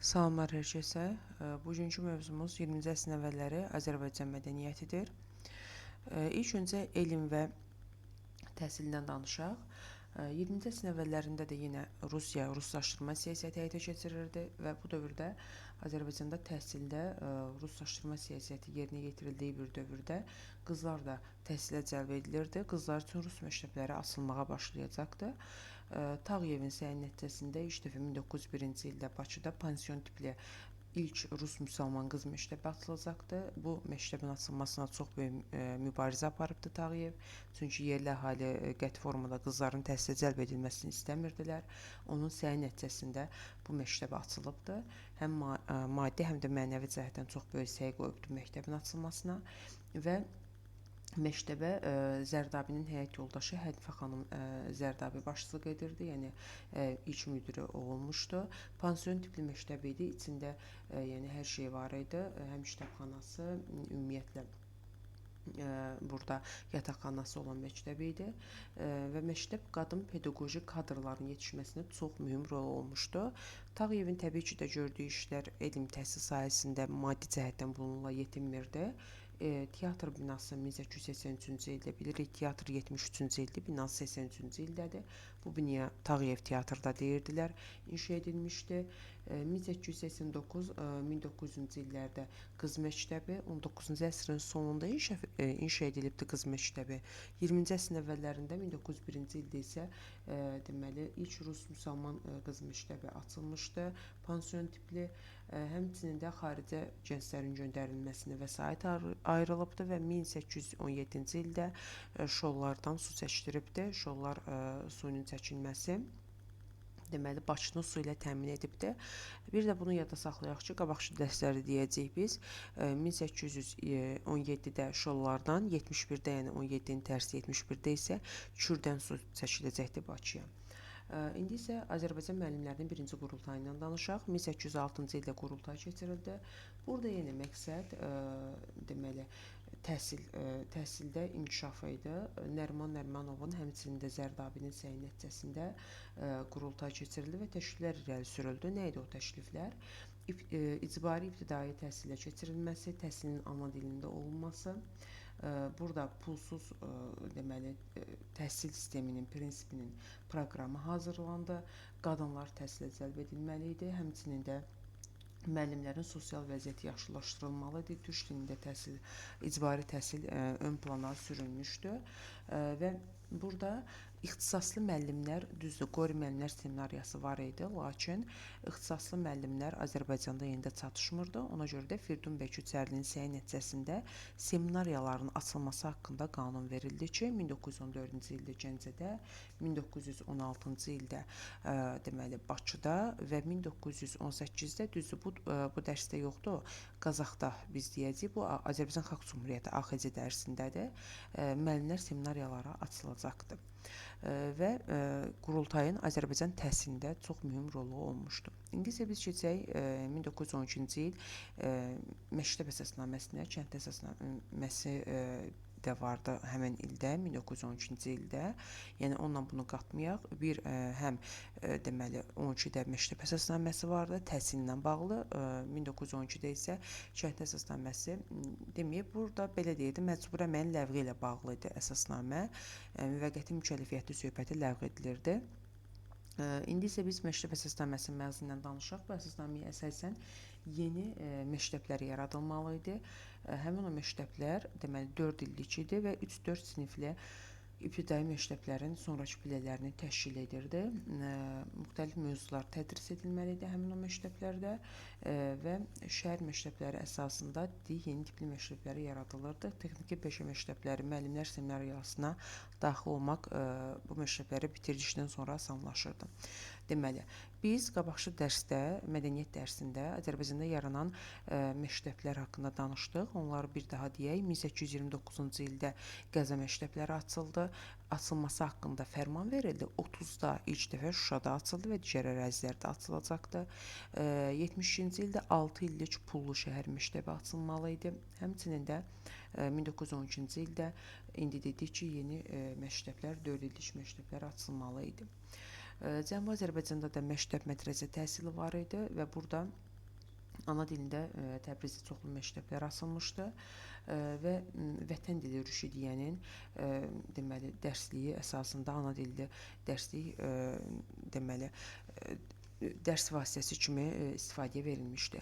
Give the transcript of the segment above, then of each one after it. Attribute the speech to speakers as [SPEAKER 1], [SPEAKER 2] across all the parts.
[SPEAKER 1] Salamlar hər kəsə. Bugünkü mövzumuz 20-ci əsrin əvvəlləri Azərbaycan mədəniyyətidir. İlk öncə elm və təhsildən danışaq. 20-ci əsrin əvvəllərində də yenə Rusiya ruslaşdırma siyasəti həyata keçirirdi və bu dövrdə Azərbaycanda təhsildə ruslaşdırma siyasəti yerinə yetirildiyi bir dövrdə qızlar da təhsilə cəlb edilirdi. Qızlar üçün rus məktəbləri açılmağa başlayacaqdı. Tağıyevin səyi nəticəsində ilk dəfə 1901-ci ildə Bakıda pansion tipli ilk rus müsəlman qız məktəbi açılacaqdı. Bu məktəbin açılmasına çox böyük mübarizə aparıbdı Tağıyev. Çünki yerli əhali qəti formada qızların təhsilə cəlb edilməsini istəmirdilər. Onun səyi nəticəsində bu məktəb açılıbdı. Həm maddi, həm də mənəvi cəhətdən çox böyük səy qoyubdu məktəbin açılmasına və məktəbə Zərdabinin həyat yoldaşı Hənifə xanım Zərdabi başçılıq edirdi. Yəni ilk müdiri o olmuşdu. Pansion tipli məktəb idi. İçində yəni hər şey var idi. Həm kitabxanası, ümumiyyətlə burada yataqxanası olan məktəb idi və məktəb qadın pedaqoji kadrların yetişməsində çox mühüm rol olmuşdu. Tağıyevin təbii ki də gördüyü işlər elm təhsil sahəsində maddi cəhətdən bununla yetinmirdi. Teatr binası 1883-cü ildə bilirik, teatr 73-cü ildir, binası 83-cü ildədir. Bu binaya Tağıyev teatrda deyirdilər, inşa edilmişdi. 1889-1900-cu illərdə qız məktəbi, 19-cu əsrin sonunda inşa edilibdi qız məktəbi. 20-ci əsrin əvvəllərində 1901-ci ildə isə deməli ilk rus müsəlman qız məktəbi açılmışdı. Pansion tipli, həmçinin də xaricə gənclərin göndərilməsinə vəsait ayrılıbdı və 1817-ci ildə şollardan su çəkdiribdi. Şollar suyunun çəkilməsi deməli Bakını su ilə təmin edibdi. Bir də bunu yadda saxlayaq ki, qabaqçı dərsləri deyəcəyik biz. 1817-də şollardan, 71-də, yəni 17-nin tərsi 71-də isə Kürdən su çəkiləcəkdi Bakıya. İndi isə Azərbaycan müəllimlərinin birinci qurultayından danışaq. 1806-cı ildə qurultay keçirildi. Burada yenə məqsəd deməli təhsildə inkişaf idi. Nəriman Nərimanovun, həmçinin də Zərdabinin səyi nəticəsində qurultay keçirildi və təkliflər irəli sürüldü. Nə idi o təkliflər? İcbari ibtidai təhsilə keçirilməsi, təhsilin ana dilində olunması, burada pulsuz deməli təhsil sisteminin prinsipinin proqramı hazırlandı. Qadınlar təhsilə cəlb edilməli idi. Həmçinin də müəllimlərin sosial vəziyyəti yaxşılaşdırılmalı idi. Türk dilində təhsil, icbari təhsil ön plana sürülmüşdü və burada ixtisaslı müəllimlər, düzdür, qori müəllimlər seminariyası var idi, lakin ixtisaslı müəllimlər Azərbaycanda yenə də çatışmırdı. Ona görə də Firdun bəy Küçərlinin səyi nəticəsində seminariyaların açılması haqqında qanun verildi ki, 1914-cü ildə Gəncədə, 1916-cı ildə deməli Bakıda və 1918-də düzdür, bu dərsdə yoxdur, Qazaxda biz deyəcəyik, bu Azərbaycan Xalq Cümhuriyyəti AXC dərsindədir. Müəllimlər seminariyalara açılacaqdı və qurultayın Azərbaycan təhsilində çox mühüm rolu olmuşdu. İndi isə biz keçək 1912-ci il məktəb əsasnaməsinə, kənd əsasnaməsi də vardı həmin ildə, 1912-ci ildə. Yəni onunla bunu qatmayaq. Bir həm deməli 12-də məktəb əsasnaməsi vardı, təhsillə bağlı. 1912-də isə kənd əsasnaməsi deməyib, burada belə deyildi, məcburi əməyin ləğvi ilə bağlı idi əsasnamə. Müvəqqəti mükəlləfiyyətli söhbəti ləğv edilirdi. İndi isə biz məktəb əsasnaməsinin məzmunundan danışaq. Bu əsasnaməyə əsasən yeni məktəblər yaradılmalı idi. Həmin o məktəblər deməli 4 illik idi və 3-4 sinifli ibtidai məktəblərin sonrakı pillələrini təşkil edirdi. Müxtəlif mövzular tədris edilməli idi həmin o məktəblərdə və şəhər məktəbləri əsasında yeni tipli məktəbləri yaradılırdı. Texniki peşə məktəbləri, müəllimlər seminariyasına daxil olmaq bu məktəbləri bitirdikdən sonra asanlaşırdı. Deməli, biz qabaqçı dərsdə, mədəniyyət dərsində Azərbaycanda yaranan məktəblər haqqında danışdıq. Onları bir daha deyək. 1829-cu ildə Qəza məktəbləri açıldı. Açılması haqqında fərman verildi. 30-da ilk dəfə Şuşada açıldı və digər ərazilərdə açılacaqdı. 72-ci ildə 6 illik pullu şəhər məktəbi açılmalı idi. Həmçinin də 1912-ci ildə indi dedik ki, yeni məktəblər, 4 illik məktəblər açılmalı idi. Cənubi Azərbaycanda da məktəb mədrəsə təhsili var idi və burada ana dilində Təbrizdə çoxlu məktəblər açılmışdı və vətən dili Rüşidiyyənin deməli dərsliyi əsasında ana dildə dərslik deməli dərs vasitəsi kimi istifadəyə verilmişdi.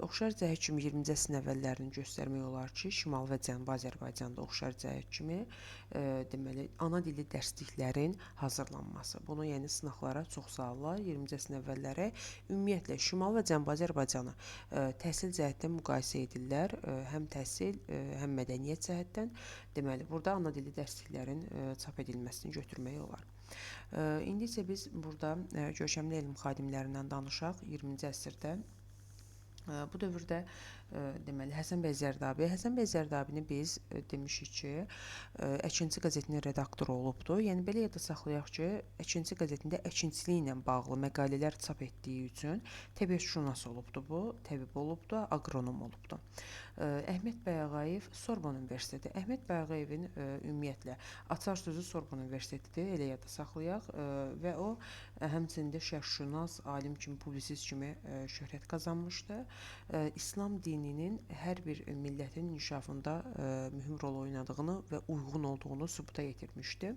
[SPEAKER 1] Oxşar cəhət kimi 20-ci əsrin əvvəllərini göstərmək olar ki, Şimal və Cənubi Azərbaycanda oxşar cəhət kimi deməli ana dilli dərsliklərin hazırlanması. Bunu yəni sınaqlara çox salırlar. 20-ci əsrin əvvəlləri ümumiyyətlə Şimal və Cənubi Azərbaycanı təhsil cəhətdən müqayisə edirlər. Həm təhsil, həm mədəniyyət cəhətdən. Deməli, burada ana dilli dərsliklərin çap edilməsini götürmək olar. İndi isə biz burada görkəmli elm xadimlərindən danışaq 20-ci əsrdə. Bu dövrdə deməli Həsən bəy Zərdabi. Həsən bəy Zərdabini biz demişik ki, Əkinçi qəzetinin redaktoru olubdu. Yəni belə yadda saxlayaq ki, Əkinçi qəzetində əkinçiliklə bağlı məqalələr çap etdiyi üçün təbiətşünas olubdu bu, təbib olubdu, aqronom olubdu. Əhməd bəy Ağayev Sorbon Universiteti. Əhməd bəy Ağayevin ümumiyyətlə açar sözü Sorbon Universitetidir, elə yadda saxlayaq və o həmçində şərqşünas, alim kimi, publisist kimi şöhrət qazanmışdı. İslam dininin hər bir millətin inkişafında mühüm rol oynadığını və uyğun olduğunu sübuta yetirmişdi.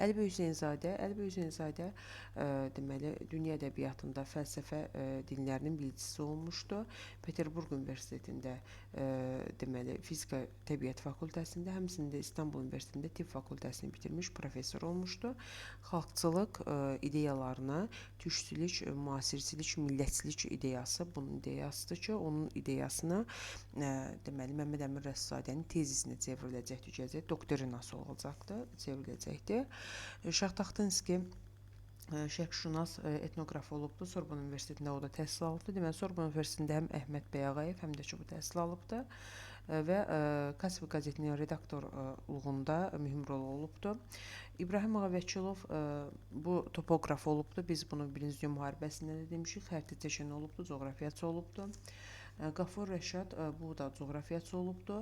[SPEAKER 1] Əlbəy Hüseynzadə deməli dünya ədəbiyyatında fəlsəfə dinlərinin bilicisi olmuşdu. Peterburq Universitetində deməli fizika təbiət fakültəsində, həmçində İstanbul Universitetində tibb fakültəsini bitirmiş professor olmuşdu. Xalqçılıq ideyalarına türkçülük, müasirçilik, millətçilik ideyası bunun ideyasıdır ki, onun ideyasını deməli Məmməd Əmin Rəsulzadənin tezisinə çevriləcəkdir, doktrinası olacaqdı, çevriləcəkdi. Şahtaxtinski şərqşünas etnoqraf olubdu. Sorbon Universitetində o da təhsil alıbdı. Deməli, Sorbon Universitetində həm Əhməd bəy Ağayev, həm də ki, bu təhsil alıbdı və Kasiv qəzetinin redaktorluğunda mühüm rol olubdu. İbrahim Ağavəkilov bu topoqraf olubdu. Biz bunu Birinci Dünya müharibəsində də demişik. Xəritəçən olubdu, coğrafiyaçı olubdu. Qafur Rəşad bu da coğrafiyaçı olubdu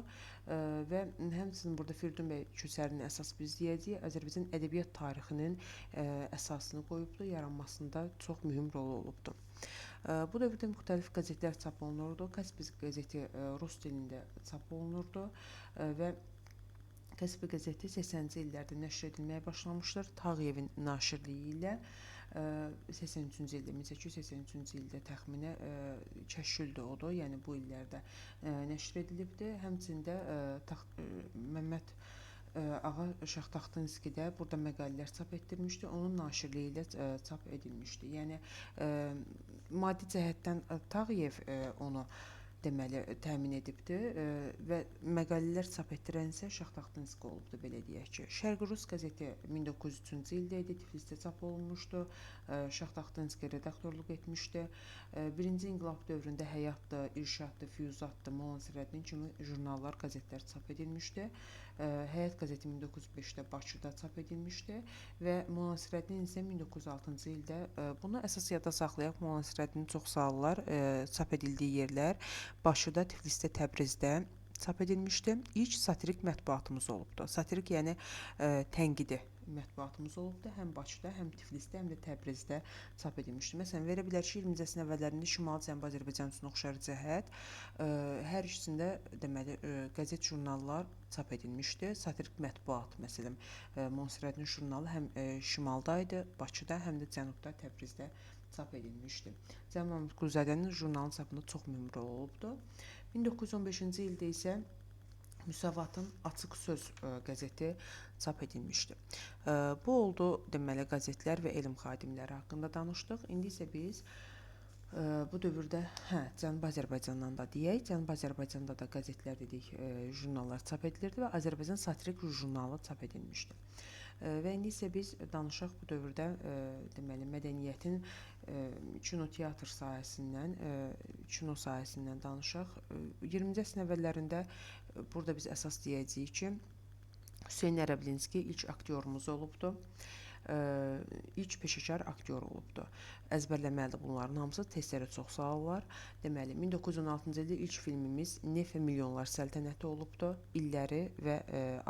[SPEAKER 1] və həmçinin burada Firidun bəy Köçərinin əsas biz deyəcəyik, Azərbaycan ədəbiyyat tarixinin əsasını qoyubdu, yaranmasında çox mühüm rol olubdu. Bu dövrdə müxtəlif qəzetlər çap olunurdu. Kaspis qəzeti rus dilində çap olunurdu və Kaspis qəzeti 80-ci illərdə nəşr edilməyə başlamışdır. Tağıyevin naşirliyi ilə 83-cü ildə, 1883-cü ildə təxminə kəşfüldür odur, yəni bu illərdə nəşr edilibdir. Həmçində Məmməd Ağa Şahtaxtinskidə burada məqalələr çap etdirmişdi, onun naşirliyi ilə çap edilmişdi. Yəni maddi cəhətdən Tağıyev onu deməli təmin edibdir və məqalələr çap etdirən isə Şahtaxtinski olubdu, belə deyək ki. Şərqi Rus qəzeti 1903-cü ildə idi, Tiflisdə çap olunmuşdu. Şahtaxtinski redaktorluq etmişdi. Birinci İnqilab dövründə Həyatdır, İrşaddır, Füyuzatdır, Molla Nəsrəddin kimi jurnallar, qəzetlər çap edilmişdi. Həyat qəzeti 1905-də Bakıda çap edilmişdi və Molla Nəsrəddin isə 1906-cı ildə bunu əsas yadda saxlayaq. Molla Nəsrəddinin çox sayılar çap edildiyi yerlər Bakıda, Tiflisdə, Təbrizdə çap edilmişdi. İlk satirik mətbuatımız olubdu. Satirik yəni tənqidi mətbuatımız olubdu. Həm Bakıda, həm Tiflisdə, həm də Təbrizdə çap edilmişdi. Məsələn, verə bilər ki, 20-ci əsrin əvvəllərində Şimali-Cənubi Azərbaycan üçün oxşar cəhət hər ikisində deməli qəzet, jurnallar çap edilmişdi. Satirik mətbuat, məsələn, Molla Nəsrəddin jurnalı həm şimalda idi, Bakıda, həm də cənubda, Təbrizdə çap edilmişdi. Cəmal Məmməd Quluzadənin jurnalın çapında çox mühüm rol olubdu. 1915-ci ildə isə Müsavatın Açıq Söz qəzeti çap edilmişdi. Bu oldu deməli qəzetlər və elm xadimləri haqqında danışdıq. İndi isə biz bu dövrdə Cənubi Azərbaycandan da deyək. Cənubi Azərbaycanda da qəzetlər dedik, jurnallar çap edilirdi və Azərbaycan Satirik jurnalı çap edilmişdi. Və indi isə biz danışaq bu dövrdə deməli mədəniyyətin kino-teatr sahəsindən, kino sahəsindən danışaq. 20-ci əsrin əvvəllərində burada biz əsas deyəcəyik ki, Hüseyn Ərəblinski ilk aktyorumuz olubdu. İlk peşəkar aktyor olubdu. Əzbərləməlidir bunların hamısı, testlərə çox salırlar. Deməli, 1916-cı ildə ilk filmimiz Nef və Milyonlar Səltənəti olubdu. İlləri və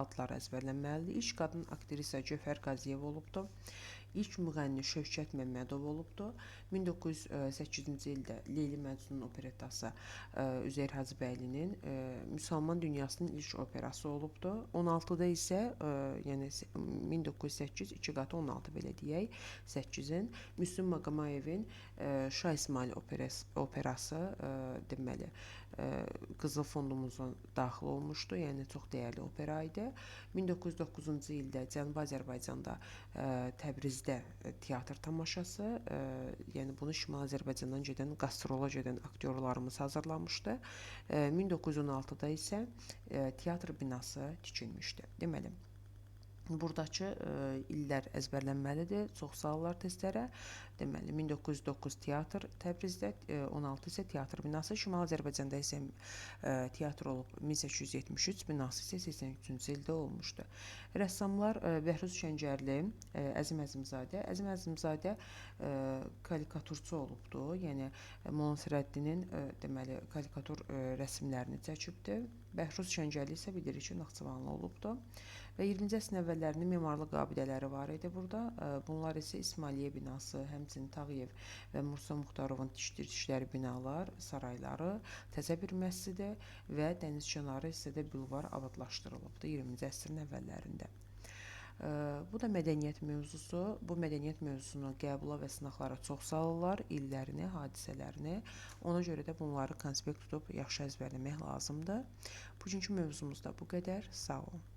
[SPEAKER 1] adları əzbərlənməlidir. İlk qadın aktrisa Cövhər Qaziyev olubdu. İlk müğənni Şövkət Məmmədov olubdu. 1908-ci ildə Leyli Məcnun operettası Üzeyir Hacıbəylinin müsəlman dünyasının ilk operası olubdu. 16-da isə yəni 1908 2 qatı 16 belə deyək, 8-in Müslüm Maqomayevin Şah İsmayıl operası deməli Qızıl fondumuza daxil olmuşdu. Yəni çox dəyərli opera idi. 1909-cu ildə Cənubi Azərbaycanda Təbrizdə teatr tamaşası, yəni bunu Şimali Azərbaycandan gedən, qastrol'a gedən aktyorlarımız hazırlamışdı. 1916-da isə teatr binası tikilmişdi. Deməli, buradakı illər əzbərlənməlidir. Çox sağ ollar testlərə. Deməli, 1909 teatr Təbrizdə, 16 isə teatr binası. Şimali Azərbaycanda isə teatr olub 1873, binası isə 83-cü ildə olmuşdu. Rəssamlar Bəhruz Şəngərli, Əzim Əzimzadə. Əzim Əzimzadə karikaturçu olubdu. Yəni Molla Nəsrəddinin deməli karikatur rəsmlərini çəkibdi. Bəhruz Şəngərli isə bilirik ki, Naxçıvanlı olubdu. Və 20-ci əsrin əvvəllərinin memarlıq abidələri var idi burada. Bunlar isə İsmailiyyə binası, həmçinin Tağıyev və Musa Muxtarovun tikdirdikləri binalar, sarayları, təzə bir məscidi və dənizkənarı hissədə bulvar abadlaşdırılıbdı 20-ci əsrin əvvəllərində. Bu da mədəniyyət mövzusu. Bu mədəniyyət mövzusunu qəbula və sınaqlara çox salırlar, illərini, hadisələrini. Ona görə də bunları konspekt tutub yaxşı əzbərləmək lazımdır. Bugünkü mövzumuz da bu qədər. Sağ olun.